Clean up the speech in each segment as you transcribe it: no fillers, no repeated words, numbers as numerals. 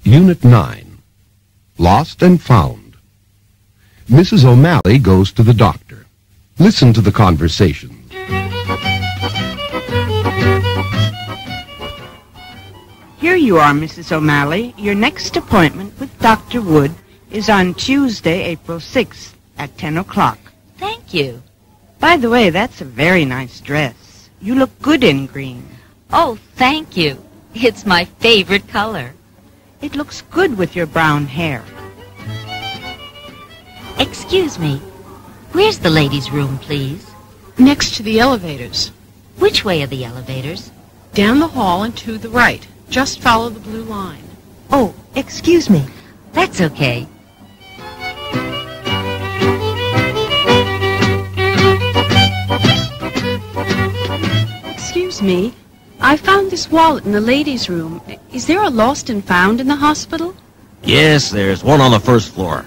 Unit 9. Lost and Found. Mrs. O'Malley goes to the doctor. Listen to the conversation. Here you are, Mrs. O'Malley. Your next appointment with Dr. Wood is on Tuesday, April 6th at 10 o'clock. Thank you. By the way, that's a very nice dress. You look good in green. Oh, thank you. It's my favorite color. It looks good with your brown hair. Excuse me. Where's the ladies' room, please? Next to the elevators. Which way are the elevators? Down the hall and to the right. Just follow the blue line. Oh, excuse me. That's okay. Excuse me. I found this wallet in the ladies' room. Is there a lost and found in the hospital? Yes, there's one on the first floor.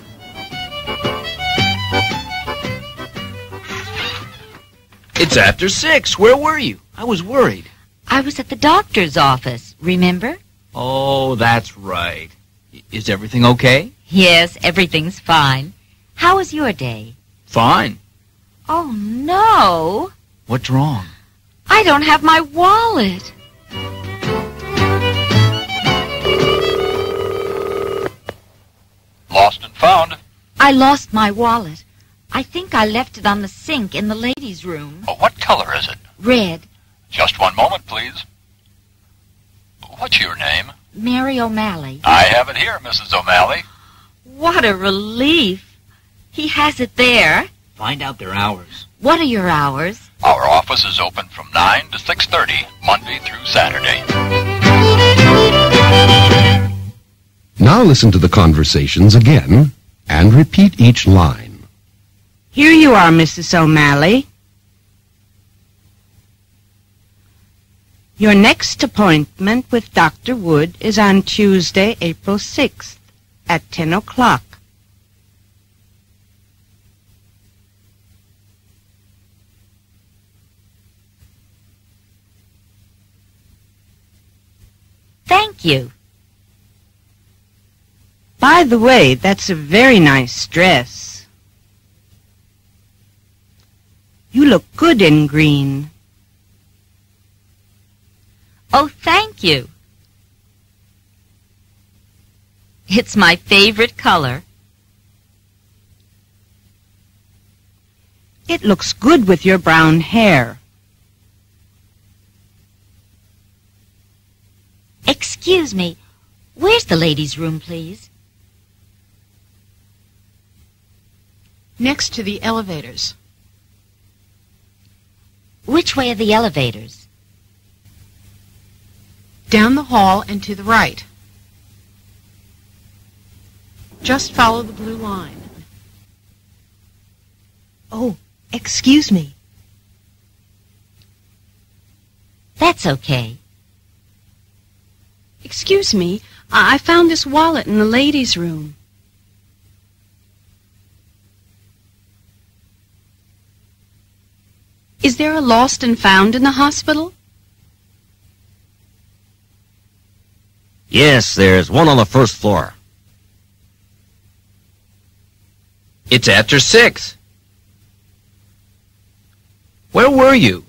It's after 6. Where were you? I was worried. I was at the doctor's office, remember? Oh, that's right. Is everything okay? Yes, everything's fine. How was your day? Fine. Oh, no. What's wrong? I don't have my wallet. Lost and found. I lost my wallet. I think I left it on the sink in the ladies' room. Oh, what color is it? Red. Just one moment, please. What's your name? Mary O'Malley. I have it here, Mrs. O'Malley. What a relief. He has it there. Find out their hours. What are your hours? Our office is open from 9 to 6:30, Monday through Saturday. Now listen to the conversations again and repeat each line. Here you are, Mrs. O'Malley. Your next appointment with Dr. Wood is on Tuesday, April 6th at 10 o'clock. Thank you. By the way, that's a very nice dress. You look good in green. Oh, thank you. It's my favorite color. It looks good with your brown hair. Excuse me. Where's the ladies' room, please? Next to the elevators. Which way are the elevators? Down the hall and to the right. Just follow the blue line. Oh, excuse me. That's okay. Excuse me, I found this wallet in the ladies' room. Is there a lost and found in the hospital? Yes, there's one on the first floor. It's after 6. Where were you?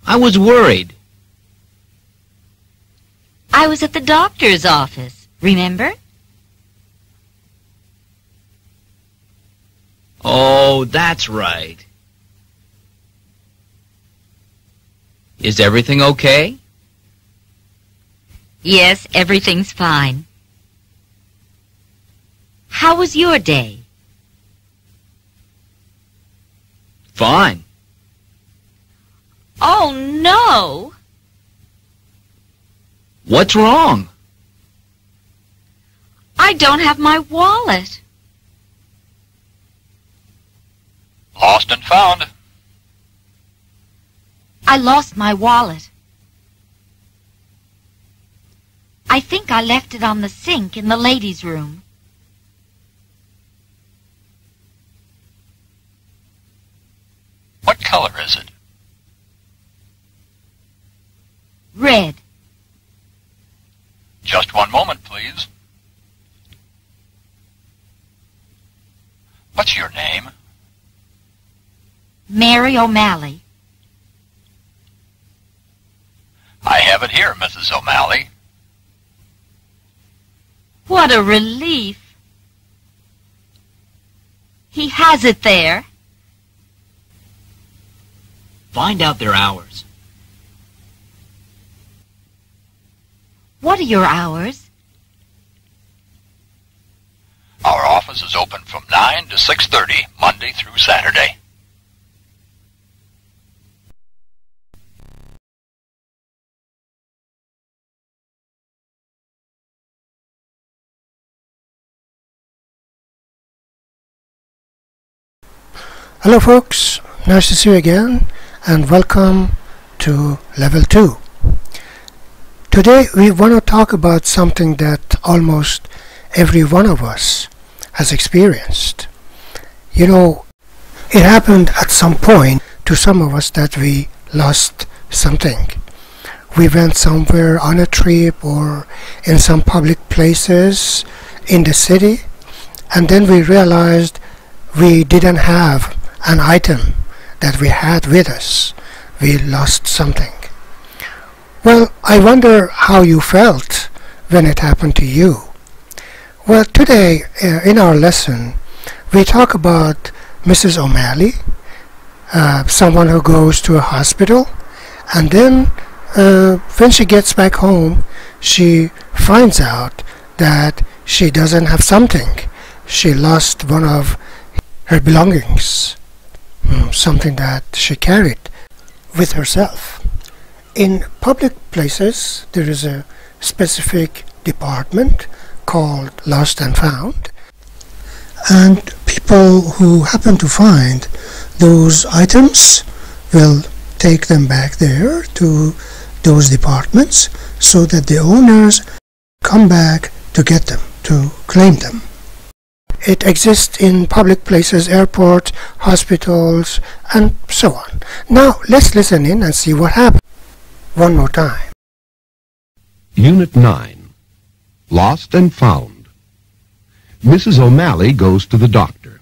I was worried. I was at the doctor's office, remember? Oh, that's right. Is everything okay? Yes, everything's fine. How was your day? Fine. Oh, no! What's wrong? I don't have my wallet. Lost and found. I lost my wallet. I think I left it on the sink in the ladies' room. What color is it? Red. What's your name? Mary O'Malley. I have it here, Mrs. O'Malley. What a relief. He has it there. Find out their hours. What are your hours? Our office is open from 9 to 6:30, Monday through Saturday. Hello folks, nice to see you again and welcome to level 2. Today we want to talk about something that almost every one of us has experienced. You know, it happened at some point to some of us that we lost something. We went somewhere on a trip or in some public places in the city, and then we realized we didn't have an item that we had with us. We lost something. Well, I wonder how you felt when it happened to you. Well, today in our lesson we talk about Mrs. O'Malley, someone who goes to a hospital, and then when she gets back home she finds out that she doesn't have something. She lost one of her belongings, something that she carried with herself. In public places there is a specific department called Lost and Found, and people who happen to find those items will take them back there to those departments so that the owners come back to get them, to claim them. It exists in public places, airports, hospitals, and so on. Now let's listen in and see what happened. One more time. Unit 9. Lost and Found. Mrs. O'Malley goes to the doctor.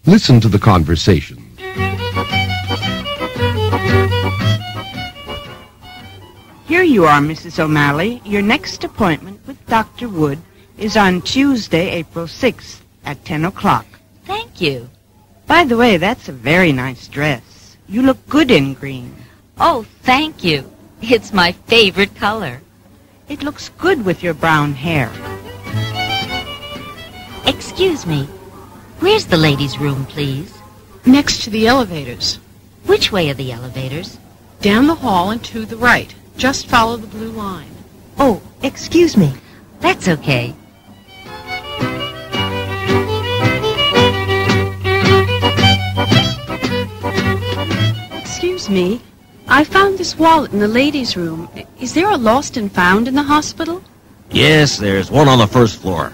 Listen to the conversation. Here you are, Mrs. O'Malley. Your next appointment with Dr. Wood is on Tuesday, April 6th at 10 o'clock. Thank you. By the way, that's a very nice dress. You look good in green. Oh, thank you. It's my favorite color. It looks good with your brown hair. Excuse me. Where's the ladies' room, please? Next to the elevators. Which way are the elevators? Down the hall and to the right. Just follow the blue line. Oh, excuse me. That's okay. Excuse me. I found this wallet in the ladies' room. Is there a lost and found in the hospital? Yes, there's one on the first floor.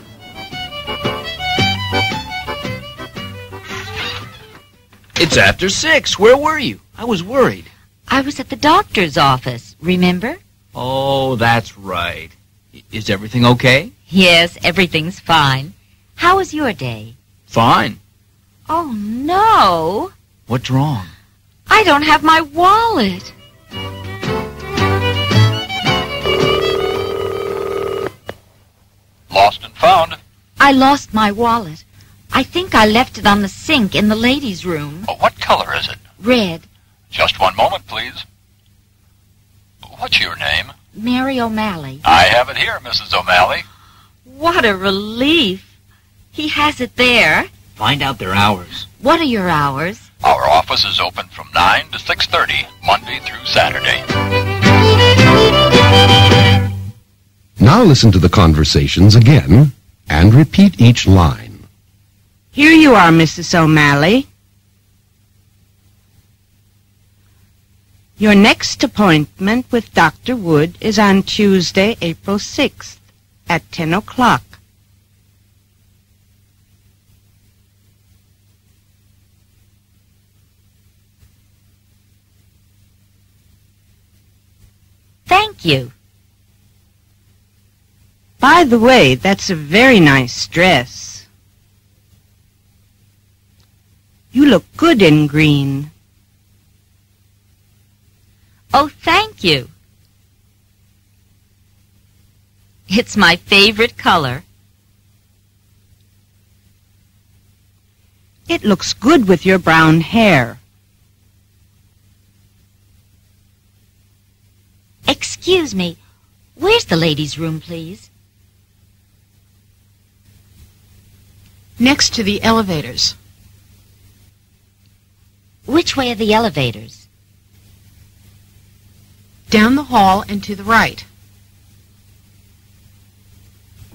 It's after 6. Where were you? I was worried. I was at the doctor's office, remember? Oh, that's right. Is everything okay? Yes, everything's fine. How was your day? Fine. Oh, no. What's wrong? I don't have my wallet. Lost and found. I lost my wallet. I think I left it on the sink in the ladies' room. Oh, what color is it? Red. Just one moment, please. What's your name? Mary O'Malley. I have it here, Mrs. O'Malley. What a relief. He has it there. Find out their hours. What are your hours? Our office is open from 9 to 6:30, Monday through Saturday. Now listen to the conversations again and repeat each line. Here you are, Mrs. O'Malley. Your next appointment with Dr. Wood is on Tuesday, April 6th at 10 o'clock. Thank you. By the way, that's a very nice dress. You look good in green. Oh, thank you. It's my favorite color. It looks good with your brown hair. Excuse me, where's the ladies' room, please? Next to the elevators. Which way are the elevators? Down the hall and to the right.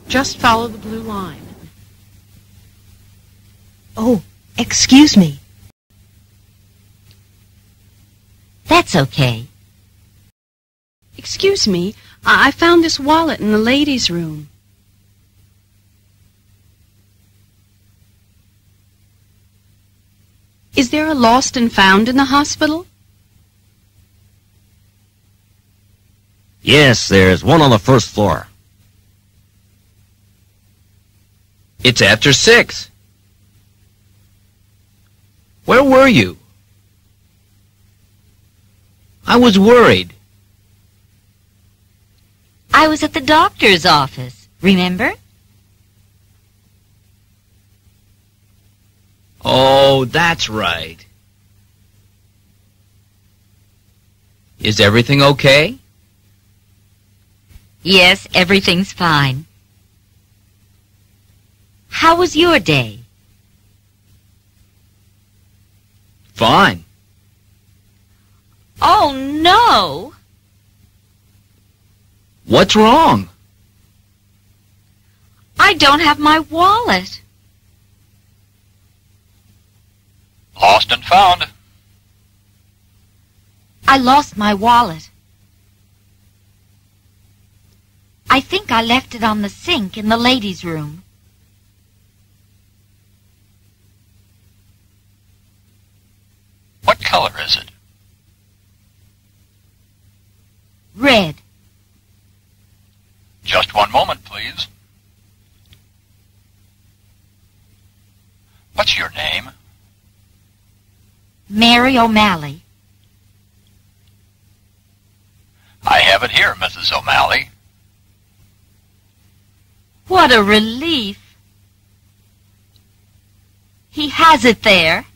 Just follow the blue line. Oh, excuse me. That's okay. Excuse me, I found this wallet in the ladies' room. Is there a lost and found in the hospital? Yes, there's one on the first floor. It's after 6. Where were you? I was worried. I was at the doctor's office, remember? Oh, that's right. Is everything okay? Yes, everything's fine. How was your day? Fine. Oh, no! What's wrong? I don't have my wallet. Lost and found. I lost my wallet. I think I left it on the sink in the ladies' room. What color is it? Red. Just one moment, please. What's your name? Mary O'Malley. I have it here, Mrs. O'Malley. What a relief. He has it there.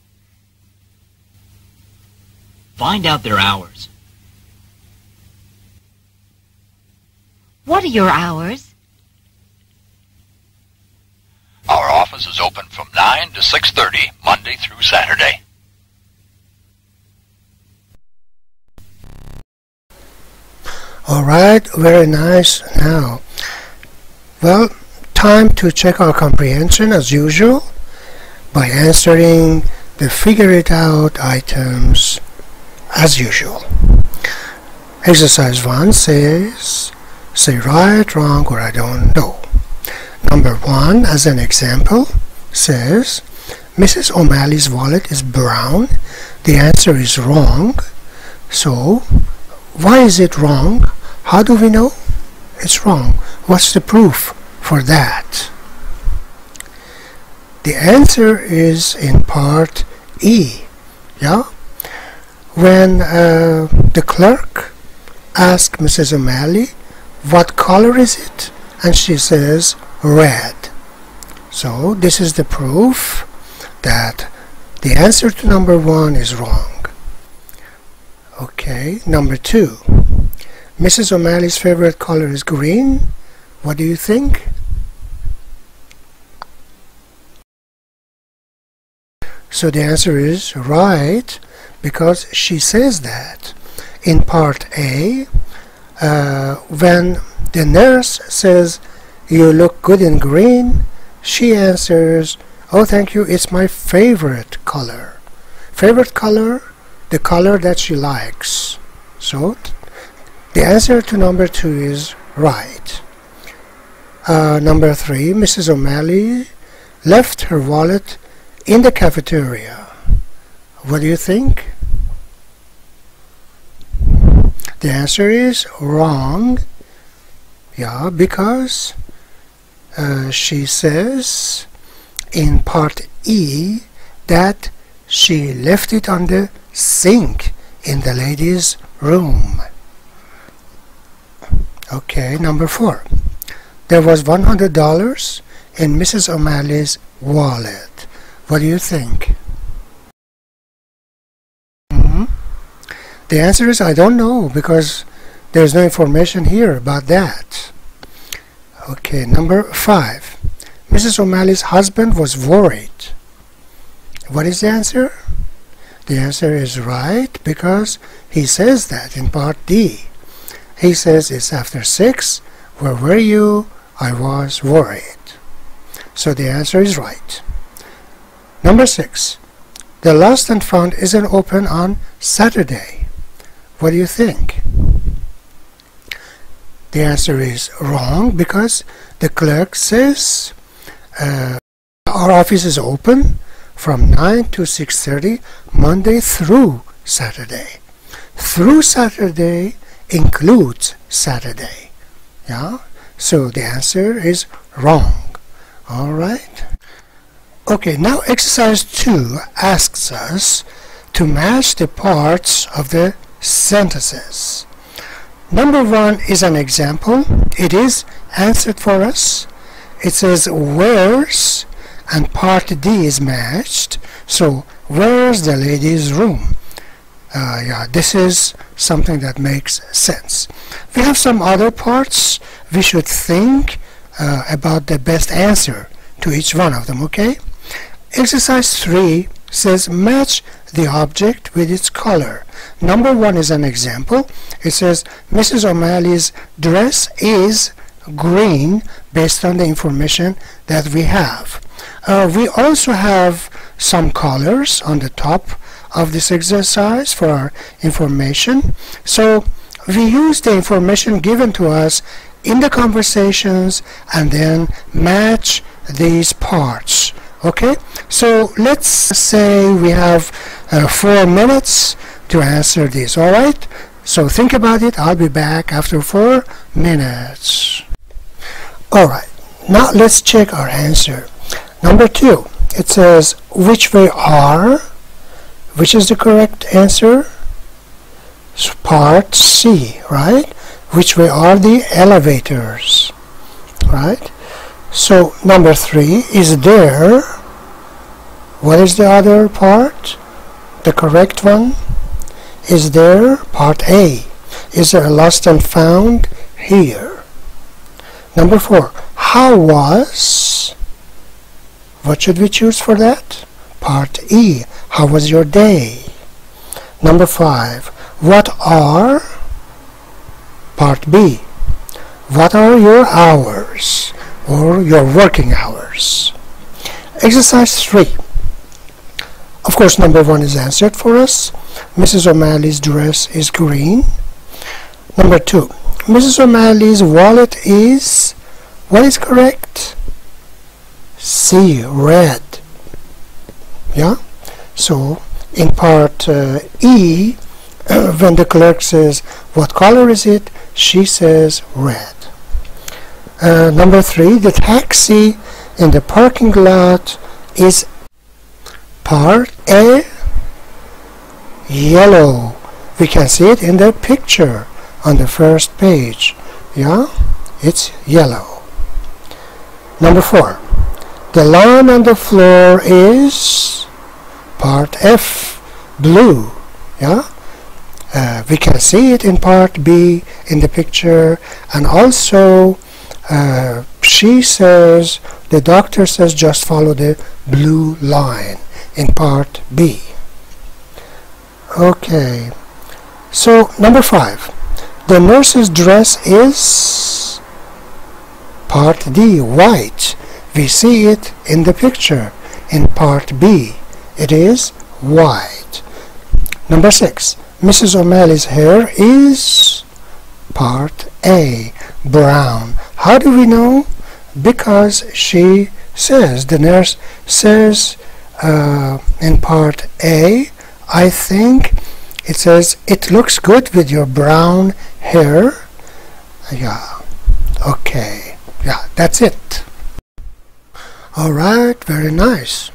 Find out their hours. What are your hours? Our office is open from 9 to 6:30, Monday through Saturday. All right, very nice. Now, well, time to check our comprehension as usual by answering the figure it out items as usual. Exercise 1 says, say right, wrong, or I don't know. Number 1, as an example, says, Mrs. O'Malley's wallet is brown. The answer is wrong. So, why is it wrong? How do we know it's wrong? What's the proof for that? The answer is in part E. Yeah? When the clerk asked Mrs. O'Malley, what color is it? And she says, red. So this is the proof that the answer to number 1 is wrong. Okay, number 2. Mrs. O'Malley's favorite color is green. What do you think? So the answer is right, because she says that. In part A, when the nurse says, you look good in green, she answers, oh thank you, it's my favorite color. Favorite color, the color that she likes. So the answer to number 2 is right. Number 3, Mrs. O'Malley left her wallet in the cafeteria. What do you think? The answer is wrong. Yeah, because she says in part E that She left it on the sink in the ladies' room. Okay, number 4. There was $100 in Mrs. O'Malley's wallet. What do you think? The answer is I don't know, because there's no information here about that. Okay, number 5. Mrs. O'Malley's husband was worried. What is the answer? The answer is right, because he says that in part D. He says it's after 6. Where were you? I was worried. So the answer is right. Number 6. The Lost and Found isn't open on Saturday. What do you think? The answer is wrong, because the clerk says our office is open from 9 to 6:30 Monday through Saturday. Through Saturday includes Saturday. Yeah? So the answer is wrong. Alright? Okay, now exercise 2 asks us to match the parts of the sentences. Number 1 is an example. It is answered for us. It says where's, and part D is matched. So where's the ladies' room? Yeah, this is something that makes sense. We have some other parts. We should think about the best answer to each one of them, okay? Exercise 3 says match the object with its color. Number 1 is an example. It says Mrs. O'Malley's dress is green based on the information that we have. We also have some colors on the top of this exercise for our information. So we use the information given to us in the conversations and then match these parts. Okay, so let's say we have 4 minutes to answer this. Alright, so think about it. I'll be back after 4 minutes. Alright, now let's check our answer. Number 2, it says which way are, which is the correct answer? Part C, right? Which way are the elevators, right? So number 3 is there. What is the other part? The correct one is there. Part A. Is there a lost and found? Here. Number 4. How was? What should we choose for that? Part E. How was your day? Number 5. What are? Part B. What are your hours, or your working hours? Exercise 3. Of course, number 1 is answered for us. Mrs. O'Malley's dress is green. Number 2. Mrs. O'Malley's wallet is, what is correct? C, red. Yeah? So, in part E, when the clerk says, what color is it? She says red. Number 3, the taxi in the parking lot is part A, yellow. We can see it in the picture on the first page. Yeah, it's yellow. Number 4, the lawn on the floor is part F, blue. Yeah, we can see it in part B in the picture, and also she says, the doctor says just follow the blue line in part B. Okay, so number 5, the nurse's dress is part D, white. We see it in the picture in part B. It is white. Number 6, Mrs. O'Malley's hair is part A, brown. How do we know? Because she says, the nurse says in part A, I think it says, it looks good with your brown hair. Yeah, okay, yeah, that's it. Alright, very nice.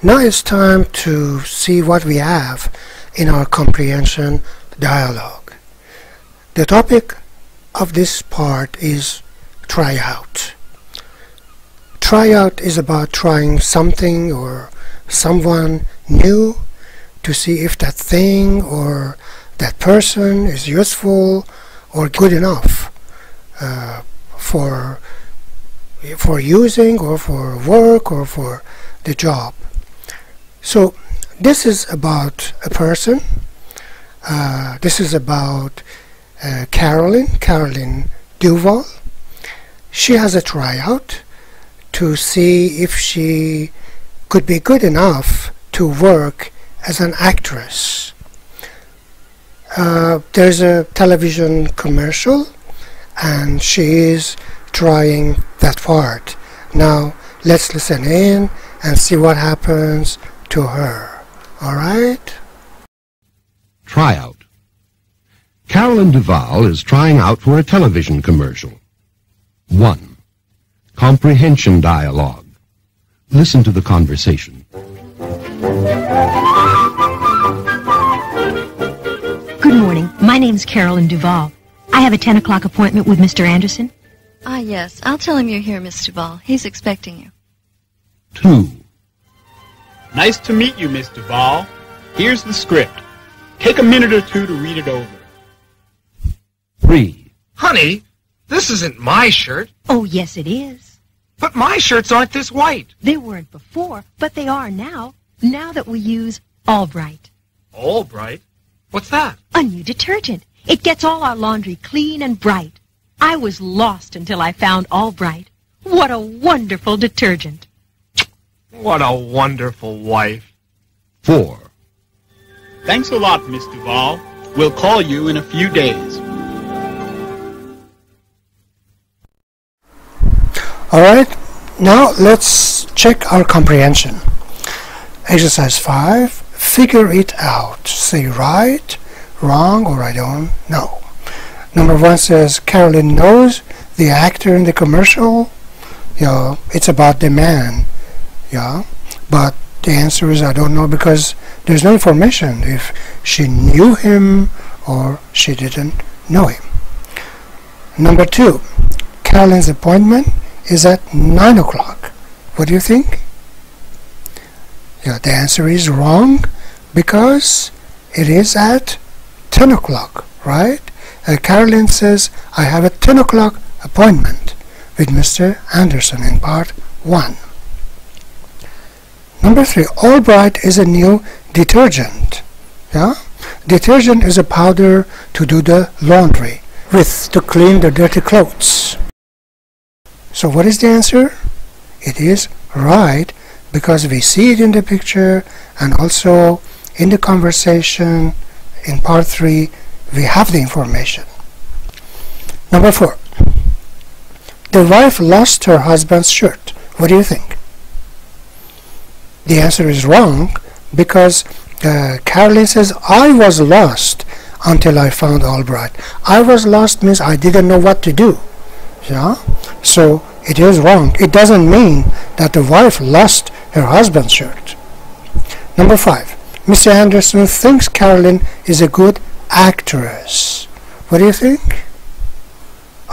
Now it's time to see what we have in our comprehension dialogue. The topic of this part is tryout. Tryout is about trying something or someone new to see if that thing or that person is useful or good enough for using or for work or for the job. So this is about a person. This is about Carolyn Duval. She has a tryout to see if she could be good enough to work as an actress. There's a television commercial and she is trying that part. Now let's listen in and see what happens to her. Alright? Tryout. Carolyn Duval is trying out for a television commercial. 1. Comprehension Dialog. Listen to the conversation. Good morning. My name's Carolyn Duval. I have a 10 o'clock appointment with Mr. Anderson. Ah, yes. I'll tell him you're here, Miss Duval. He's expecting you. 2. Nice to meet you, Miss Duval. Here's the script. Take a minute or two to read it over. 3. Honey, this isn't my shirt. Oh, yes, it is. But my shirts aren't this white. They weren't before, but they are now. Now that we use Albright. Albright? What's that? A new detergent. It gets all our laundry clean and bright. I was lost until I found Albright. What a wonderful detergent. What a wonderful wife. 4. Thanks a lot, Miss Duval. We'll call you in a few days. Alright, now let's check our comprehension. Exercise 5, figure it out. Say right, wrong, or I don't know. Number 1 says Carolyn knows the actor in the commercial. Yeah, it's about the man. Yeah, but the answer is I don't know because there's no information if she knew him or she didn't know him. Number 2, Carolyn's appointment is at 9 o'clock. What do you think? Yeah, the answer is wrong because it is at 10 o'clock, right? Carolyn says, I have a 10 o'clock appointment with Mr. Anderson in part 1. Number 3, Albright is a new detergent. Yeah? Detergent is a powder to do the laundry with to clean the dirty clothes. So what is the answer? It is right because we see it in the picture and also in the conversation in part 3 we have the information. Number 4, the wife lost her husband's shirt. What do you think? The answer is wrong because Carolyn says I was lost until I found Albright. I was lost means I didn't know what to do. Yeah? So it is wrong. It doesn't mean that the wife lost her husband's shirt. Number 5, Mr. Anderson thinks Carolyn is a good actress. What do you think?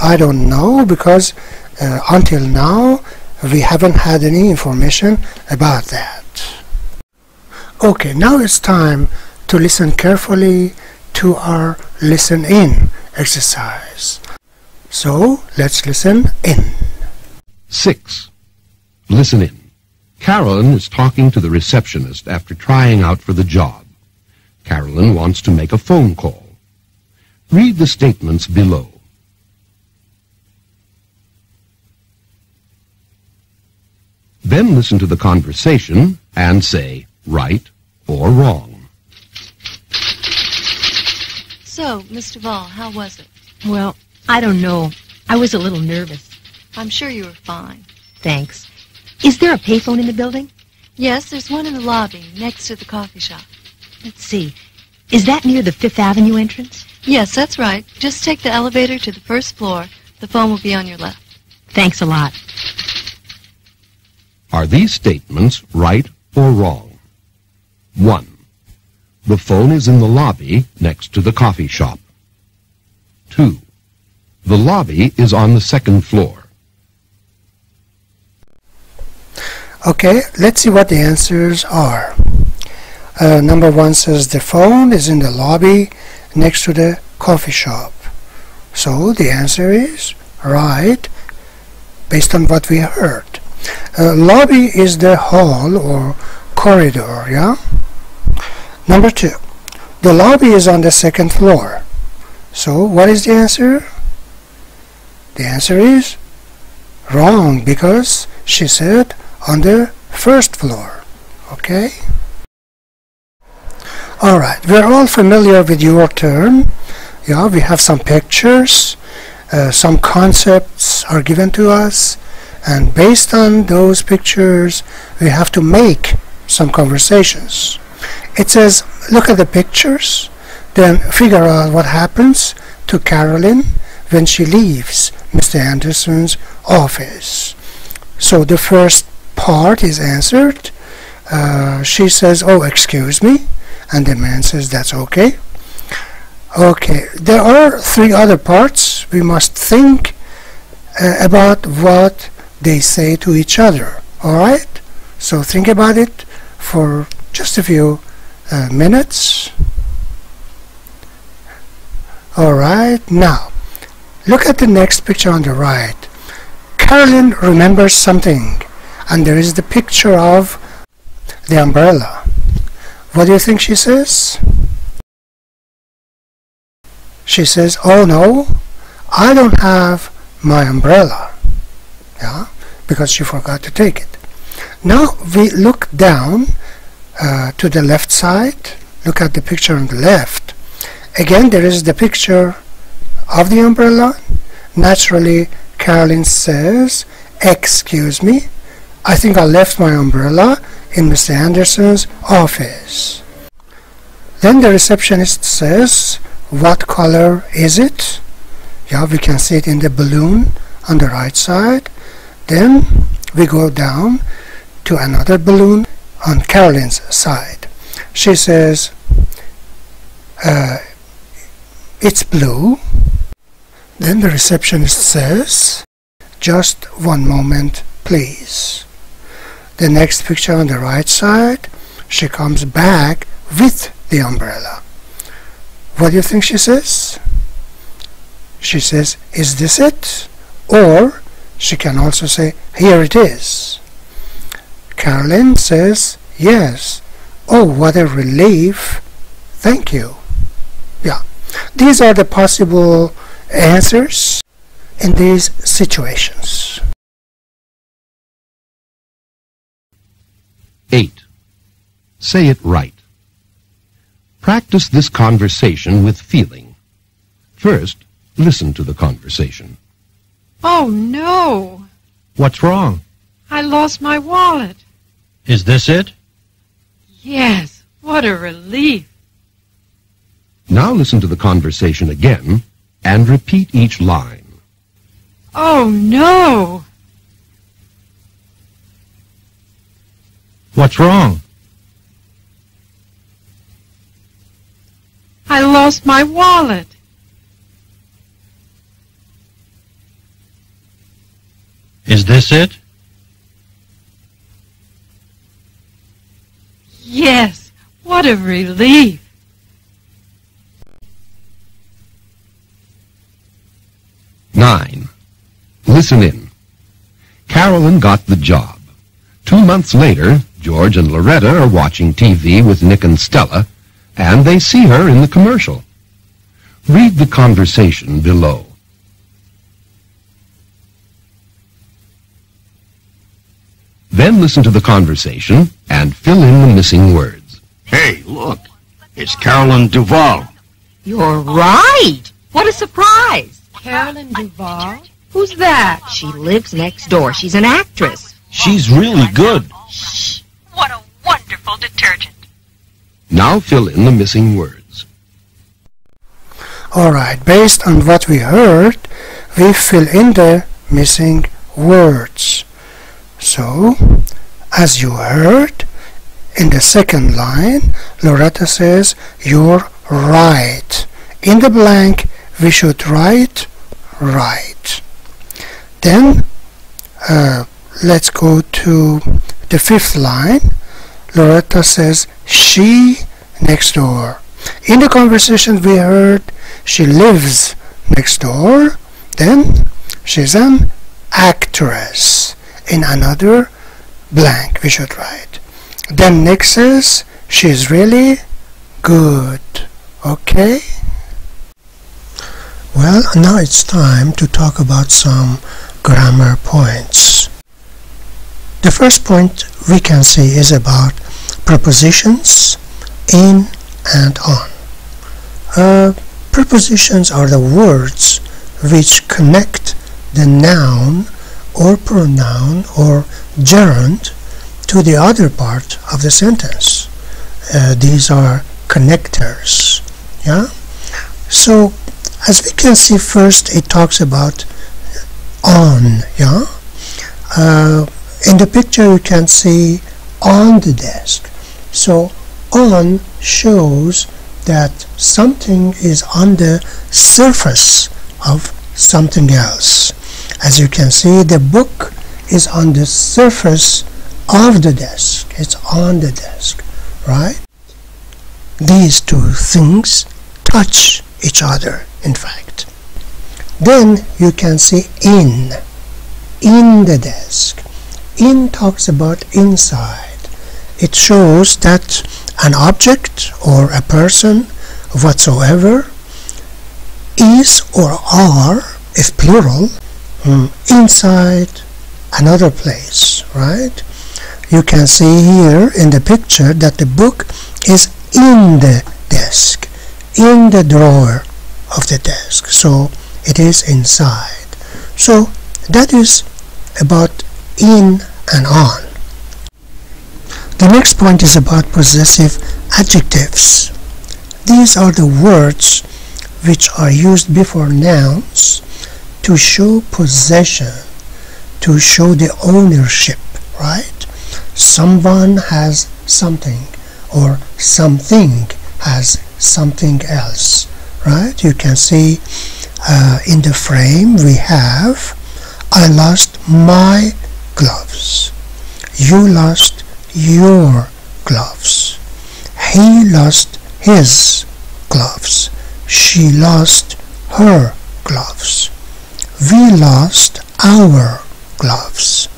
I don't know because until now we haven't had any information about that. Okay, now it's time to listen carefully to our listen in exercise. So let's listen in. 6. Listen in. Carolyn is talking to the receptionist after trying out for the job. Carolyn wants to make a phone call. Read the statements below. Then listen to the conversation and say right or wrong. So, Miss Duval, how was it? Well, I don't know. I was a little nervous. I'm sure you were fine. Thanks. Is there a payphone in the building? Yes, there's one in the lobby, next to the coffee shop. Let's see. Is that near the 5th Avenue entrance? Yes, that's right. Just take the elevator to the 1st floor. The phone will be on your left. Thanks a lot. Are these statements right or wrong? 1. The phone is in the lobby next to the coffee shop. 2. The lobby is on the second floor. Okay, let's see what the answers are. Number 1 says the phone is in the lobby next to the coffee shop. So the answer is right based on what we heard. Lobby is the hall or corridor, yeah? Number 2, the lobby is on the second floor. So what is the answer? The answer is wrong because she said on the first floor. Okay? Alright, we're all familiar with your term. Yeah, we have some pictures, some concepts are given to us, and based on those pictures we have to make some conversations. It says, look at the pictures, then figure out what happens to Carolyn when she leaves Mr. Anderson's office. So the first part is answered. She says, oh, excuse me, and the man says, that's okay. Okay, there are 3 other parts. We must think about what they say to each other. Alright? So think about it for just a few minutes. Alright, now look at the next picture on the right. Carolyn remembers something, and there is the picture of the umbrella. What do you think she says? She says, oh no, I don't have my umbrella. Yeah, because she forgot to take it. Now we look down to the left side. Look at the picture on the left. Again, there is the picture of the umbrella. Naturally, Carolyn says, excuse me, I think I left my umbrella in Mr. Anderson's office. Then the receptionist says, what color is it? Yeah, we can see it in the balloon on the right side. Then we go down to another balloon on Carolyn's side. She says, it's blue. Then the receptionist says, just one moment, please. The next picture on the right side, she comes back with the umbrella. What do you think she says? She says, is this it? Or she can also say, here it is. Carolyn says, yes. Oh, what a relief. Thank you. Yeah. These are the possible answers in these situations. 8. Say it right. Practice this conversation with feeling. First, listen to the conversation. Oh, no. What's wrong? I lost my wallet. Is this it? Yes, what a relief. Now listen to the conversation again and repeat each line. Oh, no. What's wrong? I lost my wallet. Is this it? Yes, what a relief. Nine. Listen in. Carolyn got the job. 2 months later, George and Loretta are watching TV with Nick and Stella, and they see her in the commercial. Read the conversation below. Then listen to the conversation and fill in the missing words. Hey, look, it's Carolyn Duvall. You're right. What a surprise. Carolyn Duvall? Who's that? She lives next door. She's an actress. She's really good. Shh. What a wonderful detergent. Now fill in the missing words. Alright, based on what we heard, we fill in the missing words. So, as you heard, In the second line, Loretta says, "You're right." In the blank, we should write right. Then, let's go to the fifth line. Loretta says, "She next door." In the conversation we heard, she lives next door. Then, she's an actress. In another blank, we should write. Then next says, she's really good. Okay? Well, now it's time to talk about some grammar points. The first point we can see is about prepositions in and on. Prepositions are the words which connect the noun or pronoun or gerund to the other part of the sentence. These are connectors. Yeah. So as we can see, first it talks about on. Yeah. In the picture you can see on the desk. So on shows that something is on the surface of something else. As you can see, the book is on the surface of the desk. It's on the desk, right? These two things touch each other, in fact. Then you can see in the desk. In talks about inside. It shows that an object or a person whatsoever is or are, if plural, inside another place, right? You can see here in the picture that the book is in the desk, in the drawer of the desk, so it is inside. So that is about in and on. The next point is about possessive adjectives. These are the words which are used before nouns to show possession, to show the ownership, right? Someone has something, or something has something else, right? You can see in the frame we have, I lost my gloves. You lost your gloves. He lost his gloves. She lost her gloves. We lost our gloves.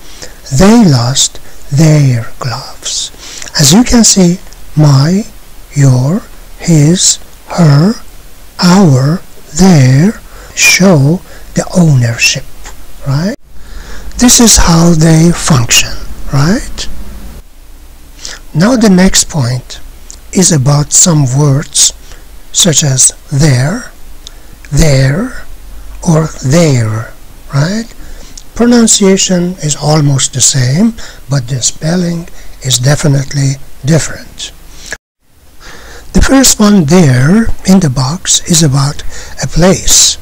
They lost their gloves. As you can see, my, your, his, her, our, their show the ownership, right? This is how they function, right? Now the next point is about some words such as there, or there, right? Pronunciation is almost the same, but the spelling is definitely different. The first one there in the box is about a place.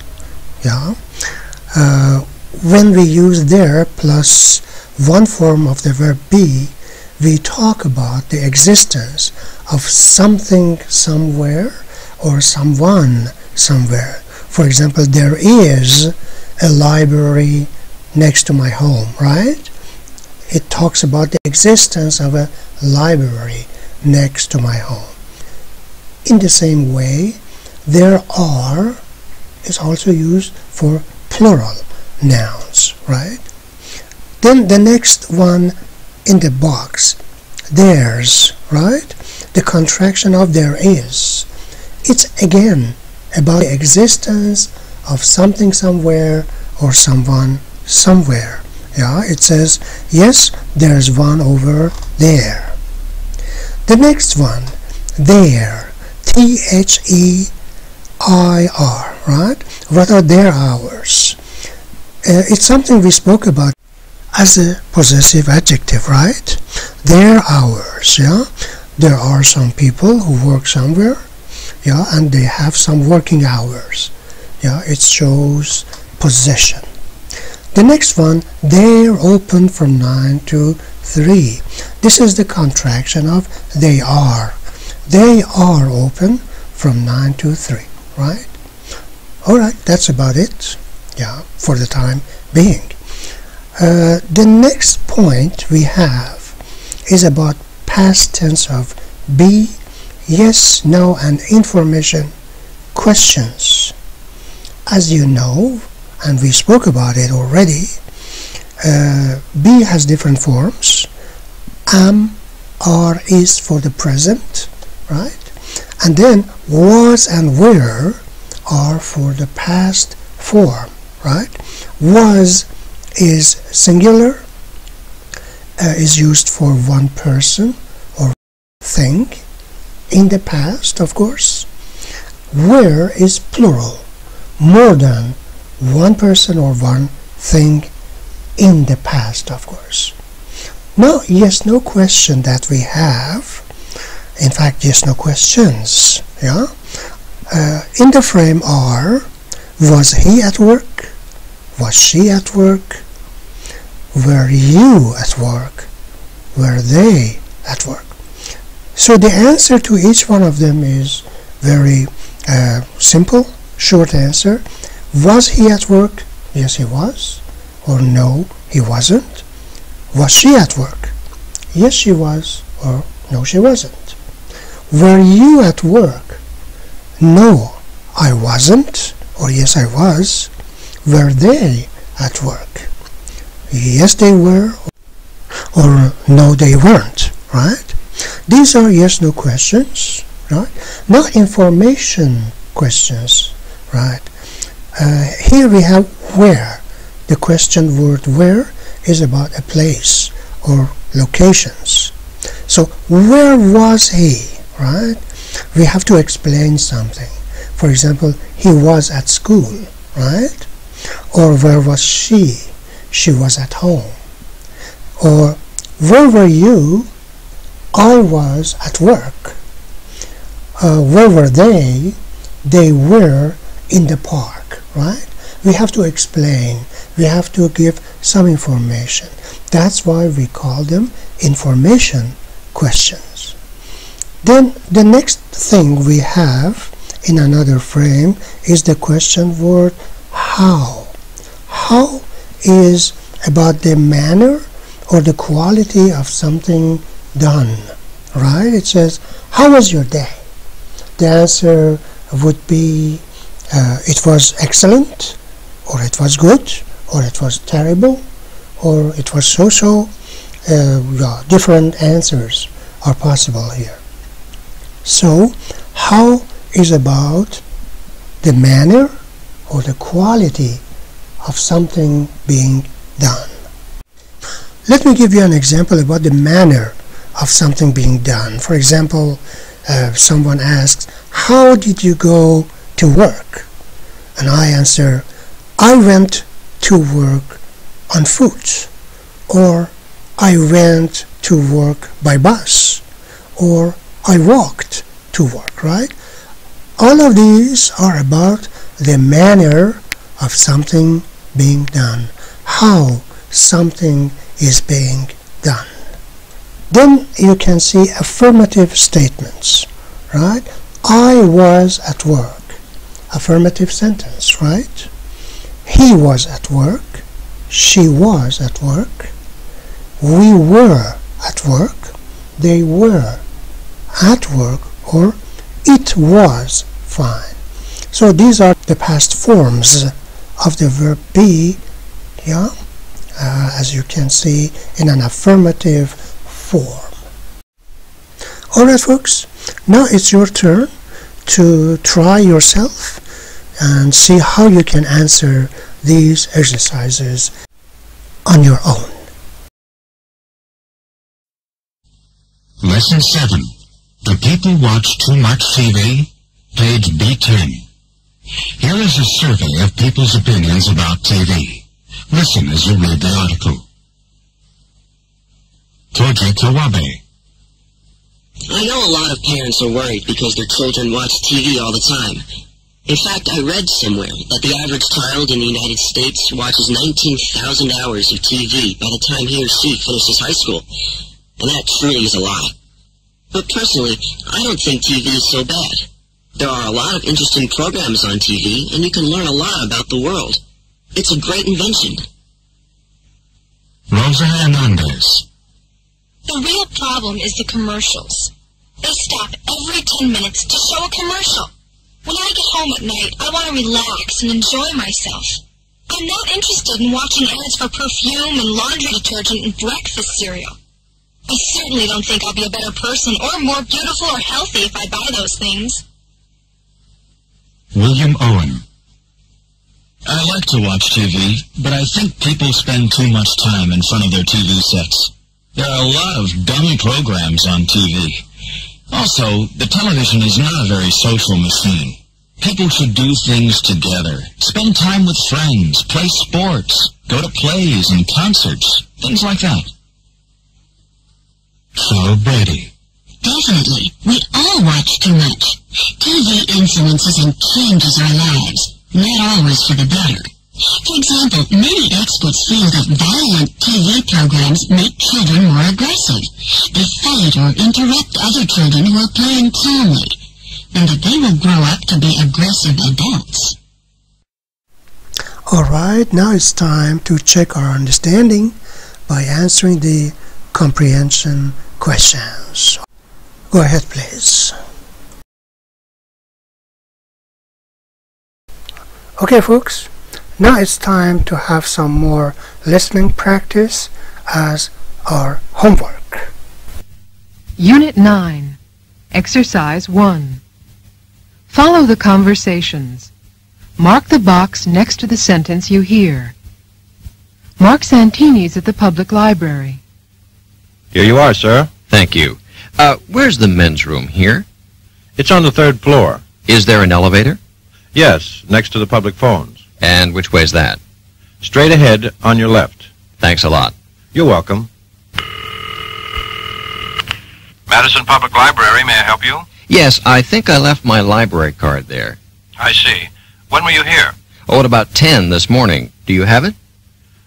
Yeah. When we use there plus one form of the verb be, we talk about the existence of something somewhere or someone somewhere. For example, there is a library next to my home, right? It talks about the existence of a library next to my home. In the same way, there are is also used for plural nouns, right? Then the next one in the box, there's, right? The contraction of there is. It's again about the existence of something somewhere or someone somewhere. Yeah, it says, yes, there's one over there. The next one, there, T-H-E-I-R, right? What are their hours? It's something we spoke about as a possessive adjective, right? Their hours, yeah? There are some people who work somewhere, yeah, and they have some working hours. Yeah, it shows possession. The next one, they're open from 9 to 3. This is the contraction of they are. They are open from 9 to 3, right? Alright, that's about it, yeah, for the time being. The next point we have is about past tense of be, yes, no, and information questions. As you know, and we spoke about it already, be has different forms. Am, are, is for the present, right? And then was and were are for the past form, right? Was is singular, is used for one person or thing in the past, of course. Were is plural, more than one person or one thing in the past, of course. Now, yes, no question that we have, in fact, yes, no questions, yeah? In the frame are, was he at work? Was she at work? Were you at work? Were they at work? So the answer to each one of them is very simple, short answer. Was he at work? Yes, he was. Or no, he wasn't. Was she at work? Yes, she was. Or no, she wasn't. Were you at work? No, I wasn't. Or yes, I was. Were they at work? Yes, they were. Or no, they weren't. Right? These are yes, no questions. Right? Not information questions. Right? Here we have where. The question word where is about a place or locations. So where was he? Right? We have to explain something. For example, he was at school, right? Or where was she? She was at home. Or where were you? I was at work. Where were they? They were in the park, right? We have to explain. We have to give some information. That's why we call them information questions. Then the next thing we have in another frame is the question word how. How is about the manner or the quality of something done, right? It says, how was your day? The answer would be it was excellent, or it was good, or it was terrible, or it was so-so. Yeah, different answers are possible here. So, how is about the manner or the quality of something being done. Let me give you an example about the manner of something being done. For example, someone asks, how did you go to work? And I answer, I went to work on foot, or I went to work by bus, or I walked to work, right? All of these are about the manner of something being done, how something is being done. Then you can see affirmative statements, right? I was at work. Affirmative sentence, right? He was at work. She was at work. We were at work. They were at work, or it was fine. So these are the past forms of the verb be, yeah, as you can see in an affirmative form. Alright folks, now it's your turn to try yourself and see how you can answer these exercises on your own. Lesson 7. Do people watch too much TV? Page B10. Here is a survey of people's opinions about TV. Listen as you read the article. Toji Tawabe. I know a lot of parents are worried because their children watch TV all the time. In fact, I read somewhere that the average child in the United States watches 19,000 hours of TV by the time he or she finishes high school. and that truly is a lie. But personally, I don't think TV is so bad. There are a lot of interesting programs on TV, and you can learn a lot about the world. It's a great invention. Rosa Hernandez. The real problem is the commercials. They stop every 10 minutes to show a commercial. When I get home at night, I want to relax and enjoy myself. I'm not interested in watching ads for perfume and laundry detergent and breakfast cereal. I certainly don't think I'll be a better person or more beautiful or healthy if I buy those things. William Owen. I like to watch TV, but I think people spend too much time in front of their TV sets. There are a lot of dumb programs on TV. Also, the television is not a very social machine. People should do things together, spend time with friends, play sports, go to plays and concerts, things like that. Carol Brady. Definitely. We all watch too much. TV influences and changes our lives, not always for the better. For example, many experts feel that violent TV programs make children more aggressive. They fight or interrupt other children who are playing calmly, and that they will grow up to be aggressive adults. Alright, now it's time to check our understanding by answering the comprehension questions. Go ahead, please. Okay, folks, now it's time to have some more listening practice as our homework. Unit 9, Exercise 1. Follow the conversations. Mark the box next to the sentence you hear. Mark Santini's at the public library. Here you are, sir. Thank you. Where's the men's room here? It's on the 3rd floor. Is there an elevator? Yes, next to the public phones. And which way's that? Straight ahead on your left. Thanks a lot. You're welcome. Madison Public Library, may I help you? Yes, I think I left my library card there. I see. When were you here? Oh, at about 10 this morning. Do you have it?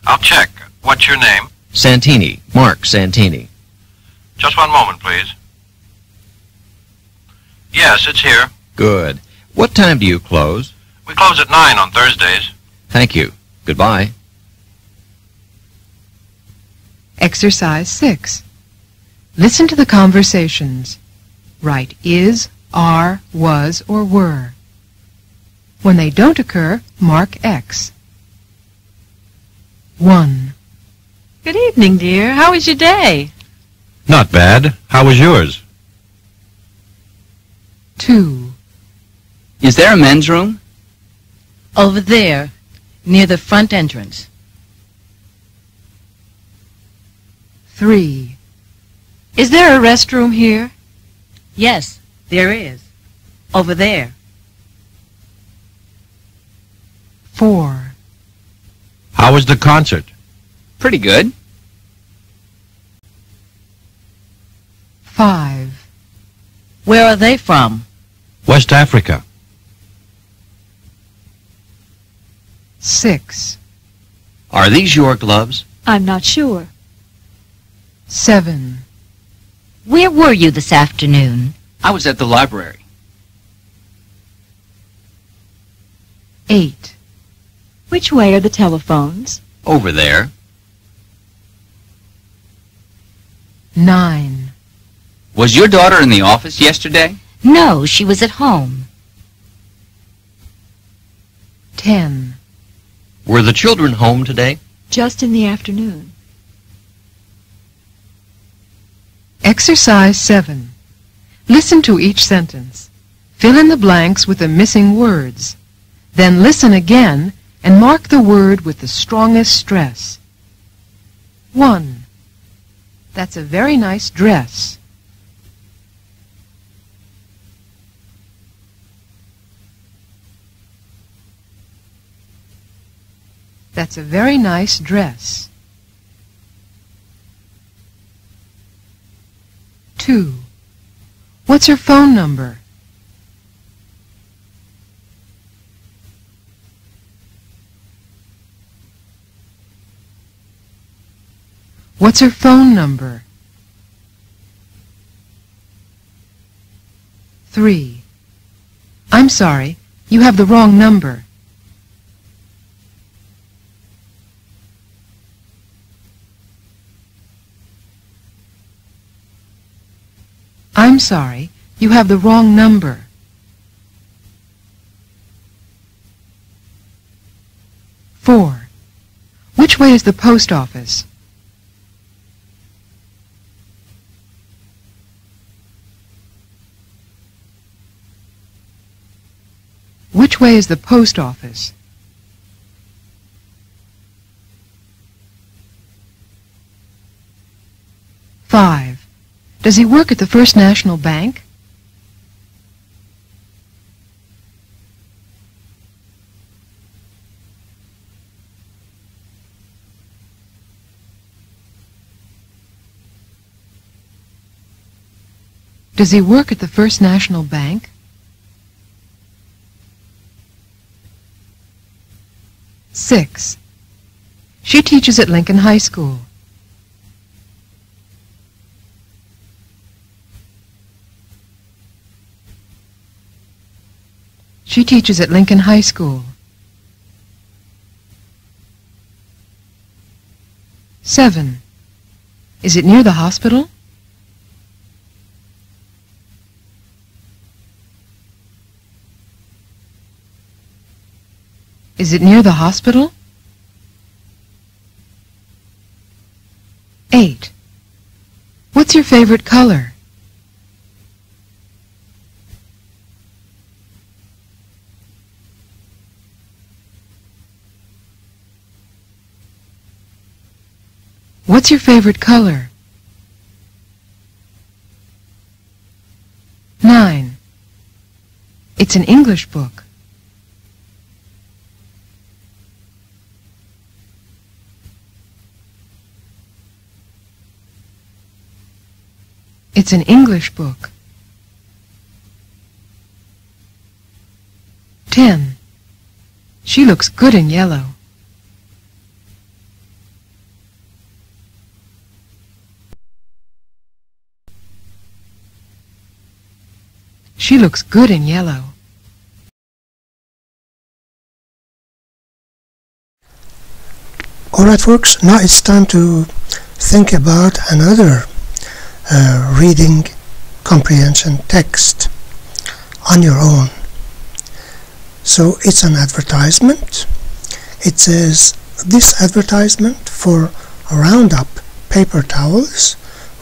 I'll check. What's your name? Santini. Mark Santini. Just one moment, please. Yes, it's here. Good. What time do you close? We close at 9 on Thursdays. Thank you. Goodbye. Exercise 6. Listen to the conversations. Write is, are, was, or were. When they don't occur, mark X. 1. Good evening, dear. How was your day? Not bad. How was yours? 2. Is there a men's room? Over there, near the front entrance. 3. Is there a restroom here? Yes, there is. Over there. 4. How was the concert? Pretty good. 5. Where are they from? West Africa. 6. Are these your gloves? I'm not sure. 7. Where were you this afternoon? I was at the library. 8. Which way are the telephones? Over there. 9. Was your daughter in the office yesterday? No, she was at home. 10. Were the children home today? Just in the afternoon. Exercise 7. Listen to each sentence. Fill in the blanks with the missing words. Then listen again and mark the word with the strongest stress. 1. That's a very nice dress. 'That's a very nice dress.' 2. What's her phone number? 'What's her phone number? 3. I'm sorry, you have the wrong number. I'm sorry, you have the wrong number. 4. Which way is the post office? Which way is the post office? 5. Does he work at the First National Bank? Does he work at the First National Bank? 6. She teaches at Lincoln High School. She teaches at Lincoln High School. 7. Is it near the hospital? Is it near the hospital? 8. What's your favorite color? What's your favorite color? 9. It's an English book. It's an English book. 10. She looks good in yellow. She looks good in yellow. Alright folks, now it's time to think about another reading comprehension text on your own. So it's an advertisement. It says, this advertisement for Roundup paper towels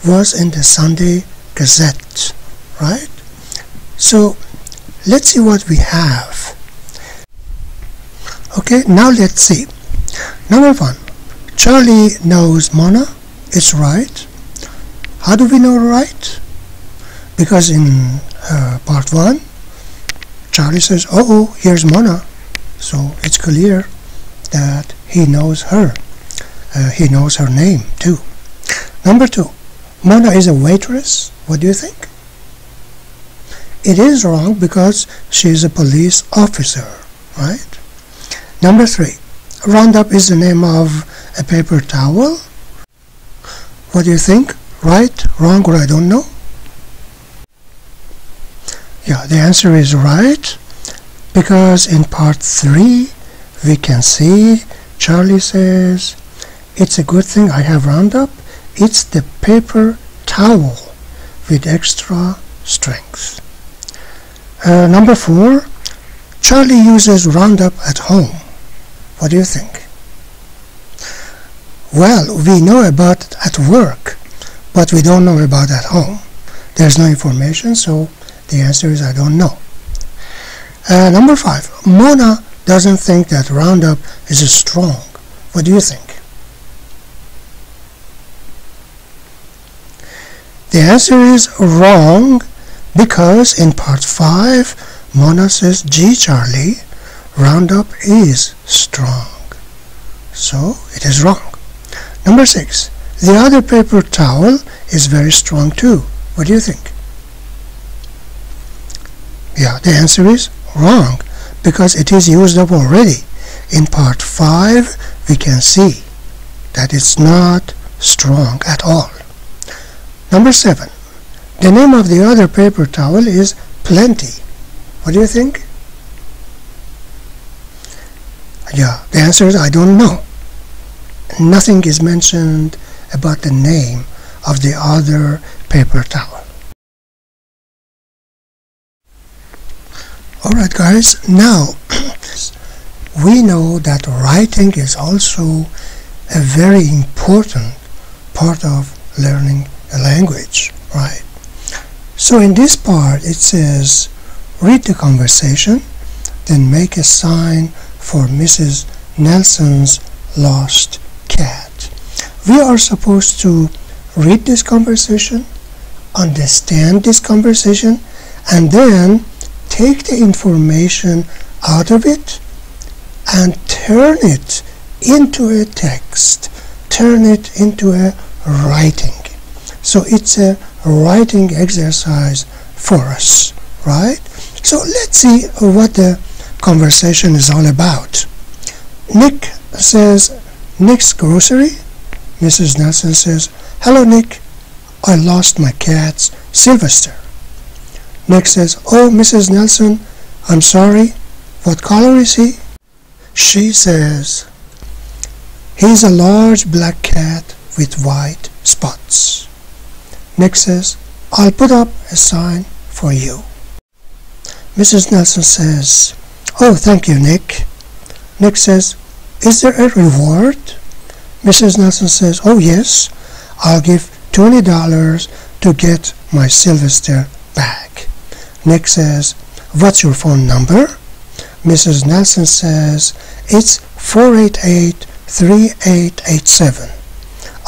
was in the Sunday Gazette, right? So let's see what we have. Okay, now let's see. Number 1, Charlie knows Mona. It's right. How do we know right? Because in part 1, Charlie says, oh, here's Mona. So it's clear that he knows her. He knows her name too. Number 2, Mona is a waitress. What do you think? It is wrong because she is a police officer, right? Number 3, Roundup is the name of a paper towel. What do you think? Right, wrong, or I don't know? Yeah, the answer is right, because in part 3 we can see Charlie says, it's a good thing I have Roundup. It's the paper towel with extra strength. Number 4, Charlie uses Roundup at home. What do you think? Well, we know about it at work, but we don't know about at home. There's no information, so the answer is I don't know. Number 5, Mona doesn't think that Roundup is strong. What do you think? The answer is wrong, because in part 5, Mona says, gee Charlie, Roundup is strong. So it is wrong. Number 6, the other paper towel is very strong too. What do you think? Yeah, the answer is wrong, because it is used up already. In part 5, we can see that it's not strong at all. Number 7, the name of the other paper towel is plenty. What do you think? Yeah, the answer is I don't know. Nothing is mentioned about the name of the other paper towel. Alright guys, now we know that writing is also a very important part of learning a language, right? So in this part it says read the conversation, then make a sign for Mrs. Nelson's lost cat. We are supposed to read this conversation, understand this conversation, and then take the information out of it and turn it into a text, turn it into a writing. So it's a writing exercise for us, right? So let's see what the conversation is all about. Nick says, Nick's grocery. Mrs. Nelson says, hello Nick, I lost my cat's Sylvester. Nick says, oh Mrs. Nelson, I'm sorry, what color is he? She says, he's a large black cat with white spots. Nick says, I'll put up a sign for you. Mrs. Nelson says, oh, thank you, Nick. Nick says, is there a reward? Mrs. Nelson says, oh, yes, I'll give $20 to get my Sylvester back. Nick says, what's your phone number? Mrs. Nelson says, it's 488-3887.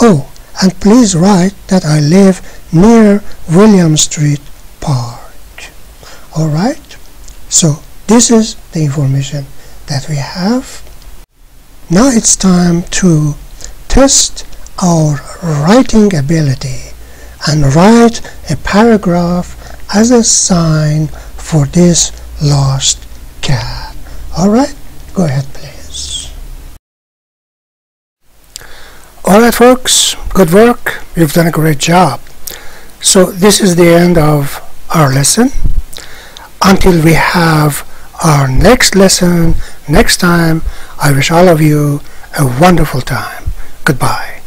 Oh, and please write that I live near William Street Park. Alright? So this is the information that we have. Now it's time to test our writing ability and write a paragraph as a sign for this lost cat. Alright? Go ahead please. Alright folks, good work. You've done a great job. So this is the end of our lesson. Until we have our next lesson next time, I wish all of you a wonderful time. Goodbye.